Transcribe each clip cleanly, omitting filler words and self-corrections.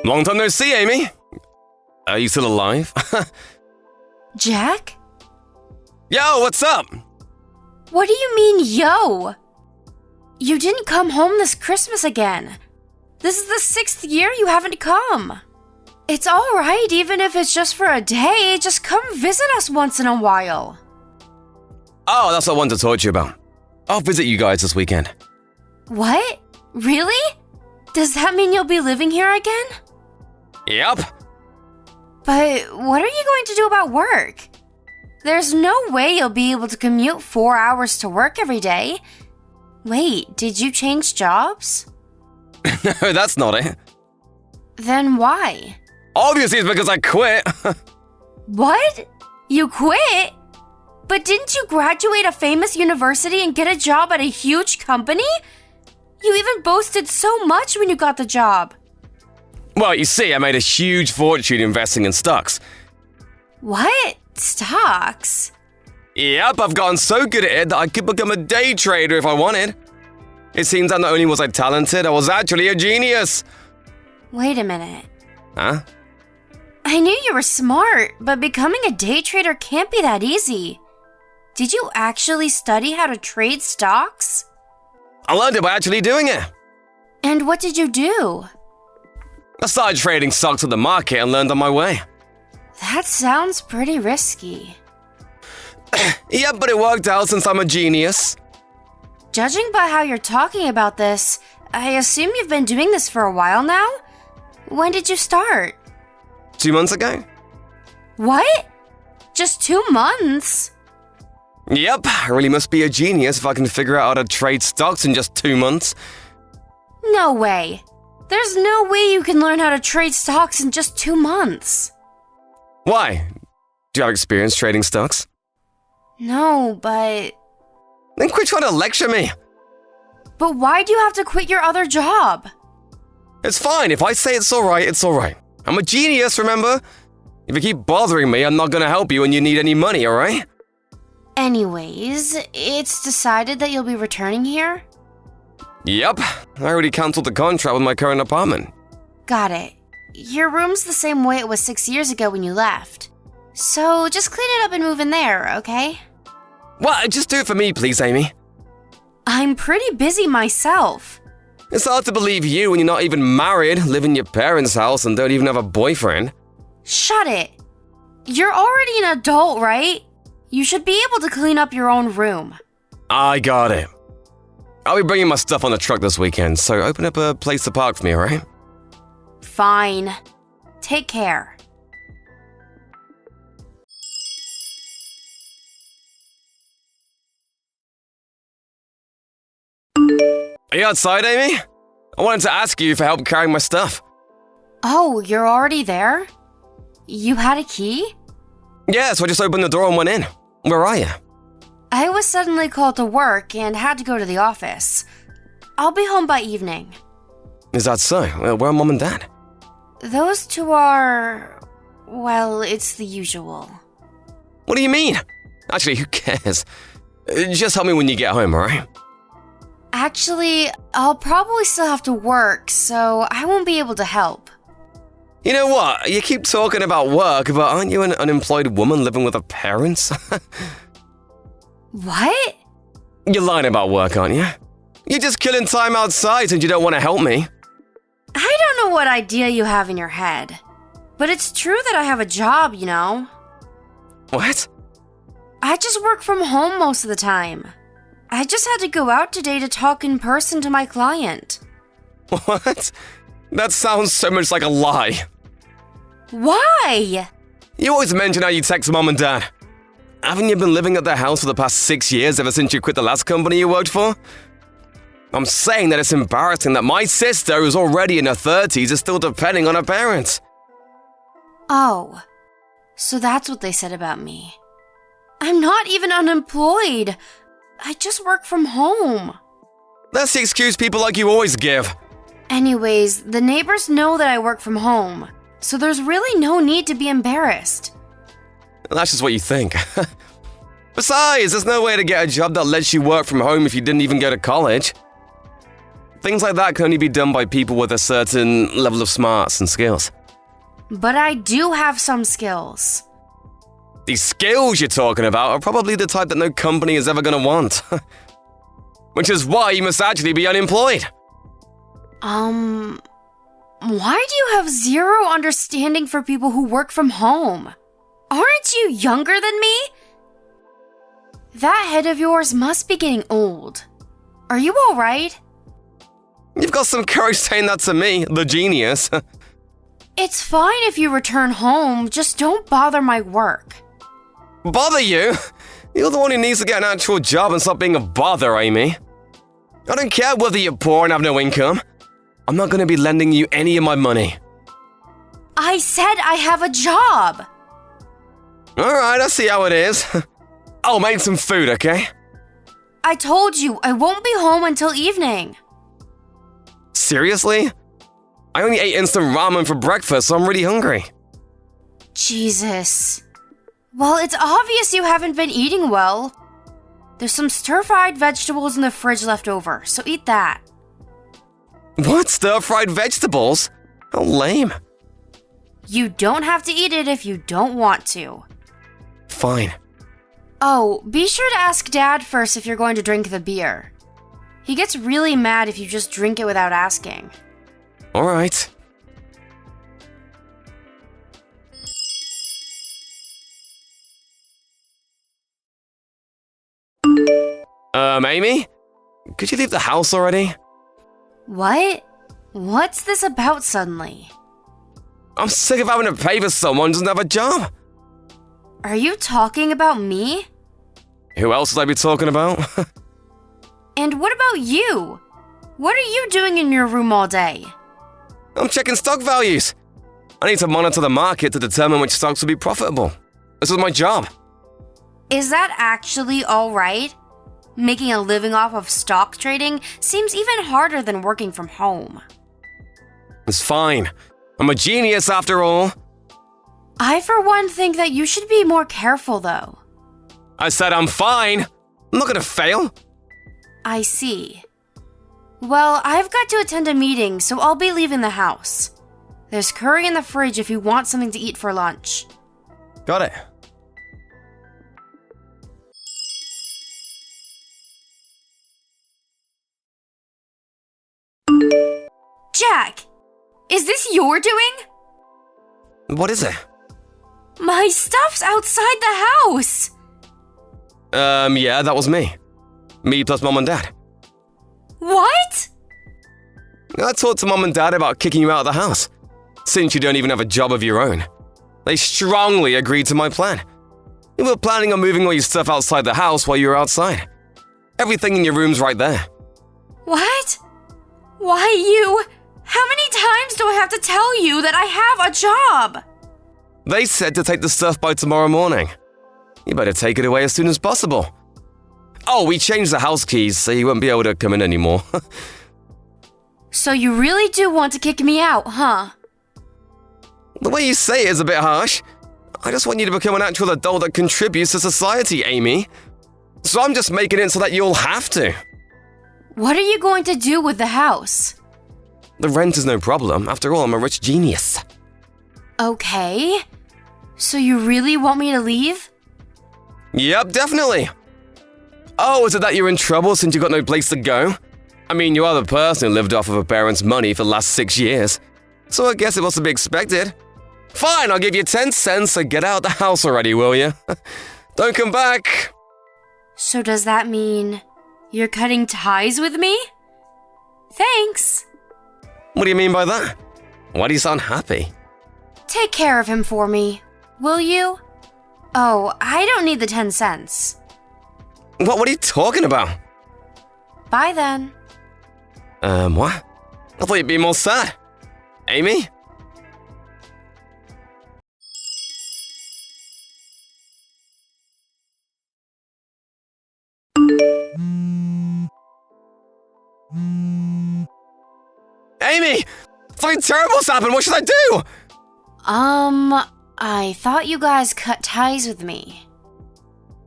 Long time no see, Amy. Are you still alive? Jack? Yo, what's up? What do you mean, yo? You didn't come home this Christmas again. This is the 6th year you haven't come. It's alright even if it's just for a day. Just come visit us once in a while. Oh, that's what I wanted to talk to you about. I'll visit you guys this weekend. What? Really? Does that mean you'll be living here again? Yep. But what are you going to do about work? There's no way you'll be able to commute 4 hours to work every day. Wait, did you change jobs? No, that's not it. Then why? Obviously, it's because I quit. What? You quit? But didn't you graduate a famous university and get a job at a huge company? You even boasted so much when you got the job. Well, you see, I made a huge fortune investing in stocks. What? Stocks? Yep, I've gotten so good at it that I could become a day trader if I wanted. It seems that not only was I talented, I was actually a genius. Wait a minute. Huh? I knew you were smart, but becoming a day trader can't be that easy. Did you actually study how to trade stocks? I learned it by actually doing it. And what did you do? I started trading stocks at the market and learned on my way. That sounds pretty risky. Yeah, but it worked out since I'm a genius. Judging by how you're talking about this, I assume you've been doing this for a while now? When did you start? 2 months ago? What? Just 2 months? Yep, I really must be a genius if I can figure out how to trade stocks in just 2 months. No way. There's no way you can learn how to trade stocks in just 2 months. Why? Do you have experience trading stocks? No, but... Then quit trying to lecture me. But why do you have to quit your other job? It's fine. If I say it's alright, it's alright. I'm a genius, remember? If you keep bothering me, I'm not gonna help you when you need any money, alright? Anyways, it's decided that you'll be returning here? Yep, I already cancelled the contract with my current apartment. Got it. Your room's the same way it was 6 years ago when you left. So just clean it up and move in there, okay? What? Just do it for me, please, Amy. I'm pretty busy myself. It's hard to believe you when you're not even married, live in your parents' house, and don't even have a boyfriend. Shut it. You're already an adult, right? You should be able to clean up your own room. I got it. I'll be bringing my stuff on the truck this weekend, so open up a place to park for me, alright? Fine. Take care. Are you outside, Amy? I wanted to ask you for help carrying my stuff. Oh, you're already there? You had a key? Yeah, so I just opened the door and went in. Where are you? I was suddenly called to work and had to go to the office. I'll be home by evening. Is that so? Where are Mom and Dad? Those two are... well, it's the usual. What do you mean? Actually, who cares? Just help me when you get home, alright? Actually, I'll probably still have to work, so I won't be able to help. You know what? You keep talking about work, but aren't you an unemployed woman living with her parents? What? You're lying about work, aren't you? You're just killing time outside and you don't want to help me. I don't know what idea you have in your head, but it's true that I have a job, you know. What? I just work from home most of the time. I just had to go out today to talk in person to my client. What? That sounds so much like a lie. Why? You always mention how you text Mom and Dad. Haven't you been living at their house for the past 6 years ever since you quit the last company you worked for? I'm saying that it's embarrassing that my sister, who's already in her 30s, is still depending on her parents. Oh, so that's what they said about me. I'm not even unemployed. I just work from home. That's the excuse people like you always give. Anyways, the neighbors know that I work from home, so there's really no need to be embarrassed. That's just what you think. Besides, there's no way to get a job that lets you work from home if you didn't even go to college. Things like that can only be done by people with a certain level of smarts and skills. But I do have some skills. These skills you're talking about are probably the type that no company is ever going to want. Which is why you must actually be unemployed. Why do you have zero understanding for people who work from home? Aren't you younger than me? That head of yours must be getting old. Are you alright? You've got some courage saying that to me, the genius. It's fine if you return home, just don't bother my work. Bother you? You're the one who needs to get an actual job and stop being a bother, Amy. I don't care whether you're poor and have no income. I'm not going to be lending you any of my money. I said I have a job. Alright, I see how it is. I'll make some food, okay? I told you, I won't be home until evening. Seriously? I only ate instant ramen for breakfast, so I'm really hungry. Jesus. Well, it's obvious you haven't been eating well. There's some stir-fried vegetables in the fridge left over, so eat that. What? Stir-fried vegetables? How lame. You don't have to eat it if you don't want to. Fine. Oh, be sure to ask Dad first if you're going to drink the beer. He gets really mad if you just drink it without asking. Alright. Amy? Could you leave the house already? What? What's this about suddenly? I'm sick of having to pay for someone who doesn't have a job. Are you talking about me? Who else would I be talking about? And what about you? What are you doing in your room all day? I'm checking stock values. I need to monitor the market to determine which stocks will be profitable. This is my job. Is that actually all right? Making a living off of stock trading seems even harder than working from home. It's fine. I'm a genius after all. I, for one, think that you should be more careful, though. I said I'm fine. I'm not gonna fail. I see. Well, I've got to attend a meeting, so I'll be leaving the house. There's curry in the fridge if you want something to eat for lunch. Got it. Jack! Is this your doing? What is it? My stuff's outside the house! Yeah, that was me. Me plus Mom and Dad. What? I talked to Mom and Dad about kicking you out of the house, since you don't even have a job of your own. They strongly agreed to my plan. We were planning on moving all your stuff outside the house while you were outside. Everything in your room's right there. What? Why you? How many times do I have to tell you that I have a job? They said to take the stuff by tomorrow morning. You better take it away as soon as possible. Oh, we changed the house keys, so you won't be able to come in anymore. So you really do want to kick me out, huh? The way you say it is a bit harsh. I just want you to become an actual adult that contributes to society, Amy. So I'm just making it so that you'll have to. What are you going to do with the house? The rent is no problem. After all, I'm a rich genius. Okay. So you really want me to leave? Yep, definitely. Oh, is it that you're in trouble since you got no place to go? I mean, you are the person who lived off of a parent's money for the last 6 years. So I guess it must be expected. Fine, I'll give you 10 cents, so get out of the house already, will you? Don't come back. So does that mean you're cutting ties with me? Thanks. What do you mean by that? Why do you sound happy? Take care of him for me, will you? Oh, I don't need the 10 cents. What are you talking about? Bye then. What? I thought you'd be more sad. Amy? Amy! Something terrible's happened! What should I do? I thought you guys cut ties with me.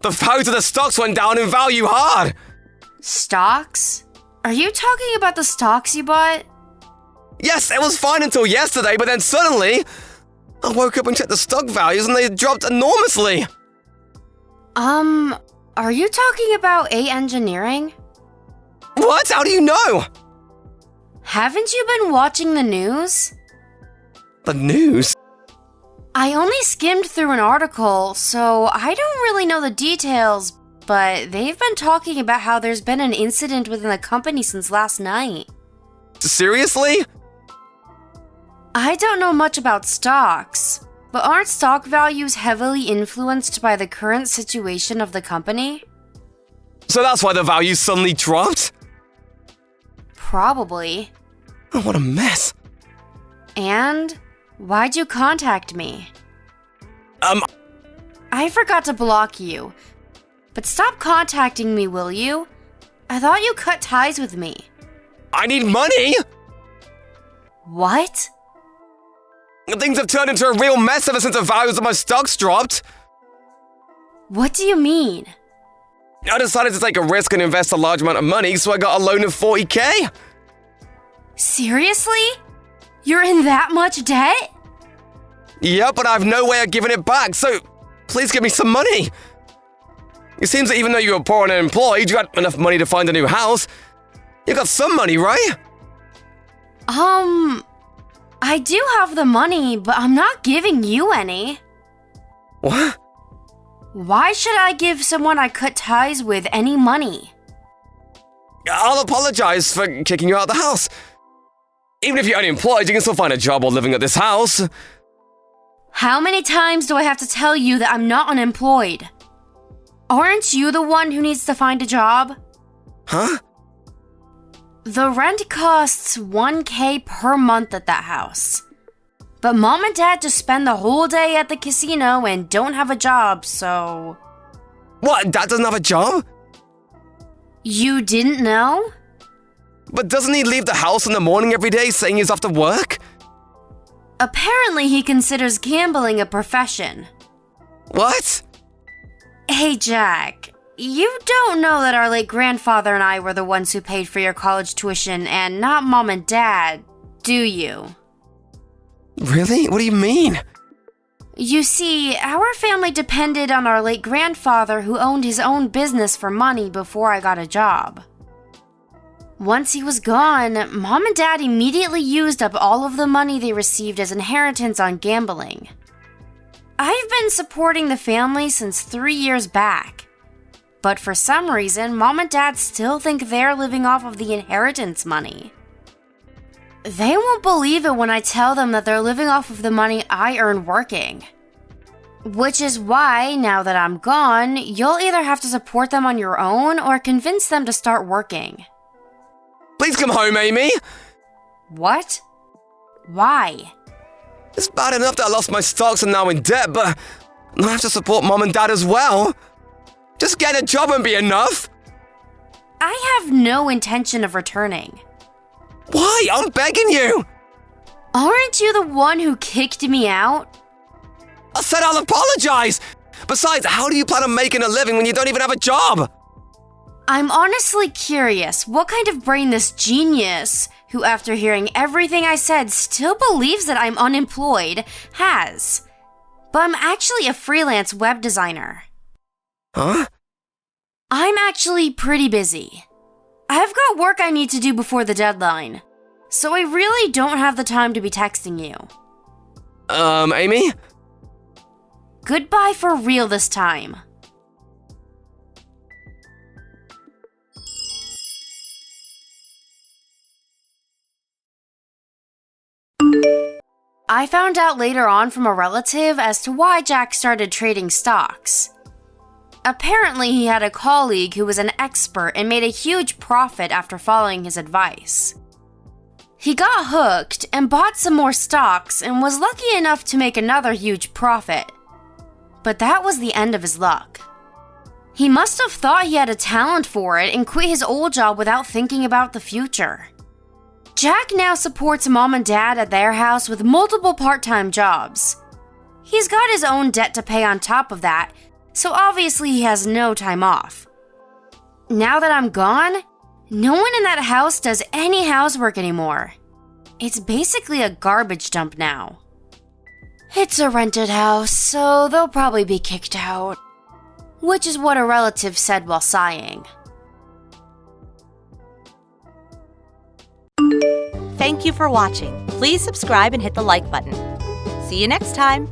The value of the stocks went down in value hard! Stocks? Are you talking about the stocks you bought? Yes, it was fine until yesterday, but then suddenly, I woke up and checked the stock values and they dropped enormously. Are you talking about A Engineering? What? How do you know? Haven't you been watching the news? The news? I only skimmed through an article, so I don't really know the details, but they've been talking about how there's been an incident within the company since last night. Seriously? I don't know much about stocks, but aren't stock values heavily influenced by the current situation of the company? So that's why the values suddenly dropped? Probably. Oh, what a mess. And why'd you contact me? I forgot to block you. But stop contacting me, will you? I thought you cut ties with me. I need money! What? Things have turned into a real mess ever since the values of my stocks dropped. What do you mean? I decided to take a risk and invest a large amount of money, so I got a loan of $40,000. Seriously? You're in that much debt? Yep, but I have no way of giving it back, so please give me some money. It seems that even though you were poor and unemployed, you had enough money to find a new house. You got some money, right? I do have the money, but I'm not giving you any. What? Why should I give someone I cut ties with any money? I'll apologize for kicking you out of the house. Even if you're unemployed, you can still find a job while living at this house. How many times do I have to tell you that I'm not unemployed? Aren't you the one who needs to find a job? Huh? The rent costs $1,000 per month at that house. But Mom and Dad just spend the whole day at the casino and don't have a job, so... What, Dad doesn't have a job? You didn't know? But doesn't he leave the house in the morning every day saying he's off to work? Apparently he considers gambling a profession. What? Hey Jack, you don't know that our late grandfather and I were the ones who paid for your college tuition and not Mom and Dad, do you? Really? What do you mean? You see, our family depended on our late grandfather who owned his own business for money before I got a job. Once he was gone, Mom and Dad immediately used up all of the money they received as inheritance on gambling. I've been supporting the family since 3 years back. But for some reason, Mom and Dad still think they're living off of the inheritance money. They won't believe it when I tell them that they're living off of the money I earn working. Which is why, now that I'm gone, you'll either have to support them on your own or convince them to start working. Please come home, Amy. What? Why? It's bad enough that I lost my stocks and now in debt, but I have to support Mom and Dad as well. Just get a job and be enough. I have no intention of returning. Why? I'm begging you. Aren't you the one who kicked me out? I said I'll apologize. Besides, how do you plan on making a living when you don't even have a job? I'm honestly curious what kind of brain this genius, who after hearing everything I said still believes that I'm unemployed, has. But I'm actually a freelance web designer. Huh? I'm actually pretty busy. I've got work I need to do before the deadline, so I really don't have the time to be texting you. Amy? Goodbye for real this time. I found out later on from a relative as to why Jack started trading stocks. Apparently, he had a colleague who was an expert and made a huge profit after following his advice. He got hooked and bought some more stocks and was lucky enough to make another huge profit. But that was the end of his luck. He must have thought he had a talent for it and quit his old job without thinking about the future. Jack now supports Mom and Dad at their house with multiple part-time jobs. He's got his own debt to pay on top of that, so obviously he has no time off. Now that I'm gone, No one in that house does any housework anymore. It's basically a garbage dump now. It's a rented house, so they'll probably be kicked out. Which is what a relative said while sighing. Thank you for watching. Please subscribe and hit the like button. See you next time.